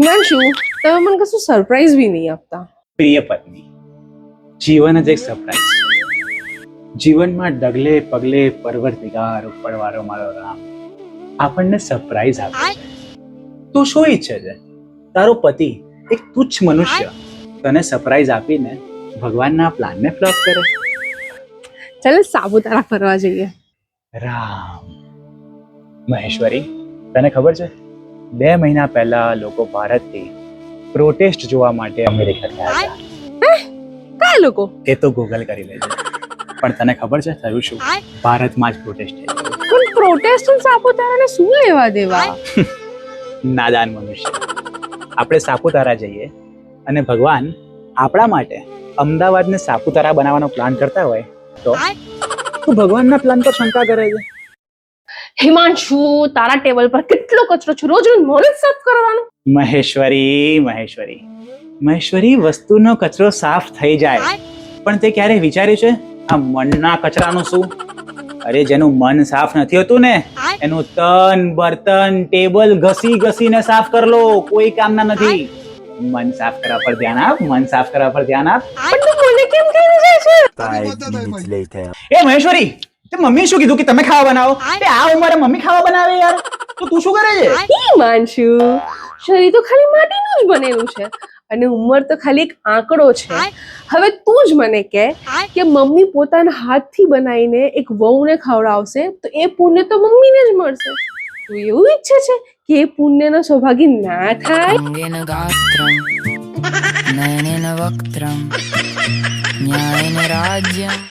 હિમાંશુ, તમે મને કશું સરપ્રાઈઝ બી નહીં આપતા. પ્રિય પત્ની, જીવન જ એક સરપ્રાઈઝ છે. જીવનમાં ડગલે પગલે પરવરદિગાર ઉપરવાળો મારો રામ આપણને સરપ્રાઈઝ આપે છે. તું શું ઈચ્છે છે? તારો પતિ એક તુચ્છ મનુષ્ય તને સરપ્રાઈઝ આપીને ભગવાનના પ્લાનને ફ્લોપ કરે. ચાલો સાપુતારા ફરવા જઈએ. રામ મહેશ્વરી, તને ખબર છે 2 મહિના પહેલા લોકો ભારતથી પ્રોટેસ્ટ જોવા માટે અમેરિકા ગયા હતા. કયા લોકો? એ તો ગૂગલ કરી લેજે. પણ તને ખબર છે થયું શું? ભારતમાં જ પ્રોટેસ્ટ થઈ. પણ પ્રોટેસ્ટ સાપુતારાને શું લેવા દેવા? નાદાન મનુષ્ય. આપણે સાપુતારા જઈએ અને ભગવાન આપણા માટે અમદાવાદને સાપુતારા બનાવવાનો પ્લાન કરતા હોય તો તું ભગવાનના પ્લાન પર શંકા કરે છે. હિમાંશુ, તારા ટેબલ પર કેટલો કચરો છે, રોજ રોજ મોરે જ સાફ કરવાનો. મહેશ્વરી, વસ્તુનો કચરો સાફ થઈ જાય, પણ તે ક્યારે વિચાર્યું છે આ મનના કચરાનું શું? અરે જેનું મન સાફ નથી હોતું ને એનું તન બર્તન ટેબલ ઘસીને સાફ કર લો, કોઈ કામના નથી. મન સાફ કરવા પર ધ્યાન આપ, મન સાફ કરવા પર ધ્યાન આપ. પણ તું મને કેમ કહી રહી છે? 5 minutes later. એ મહેશ્વરી, તે મમ્મી શું કીધું કે તમે ખાવા બનાવો? તે આ ઉંમરે મમ્મી ખાવા બનાવે યાર, તો તું શું કરે છે? હિમાંશુ, શરીર તો ખાલી માટીનું જ બનેલું છે અને ઉંમર તો ખાલી એક આંકડો છે. હવે તું જ મને કહે કે મમ્મી પોતાના હાથથી બનાવીને એક વહુને ખવડાવશે તો એ પુણ્ય તો મમ્મીને જ મળશે. તું એવું ઈચ્છે છે કે એ પુણ્યનો સૌભાગી ના થાય? અંગેન ગાત્રમ નયનેન વક્ત્રમ ન્યાયેન રાજ્યમ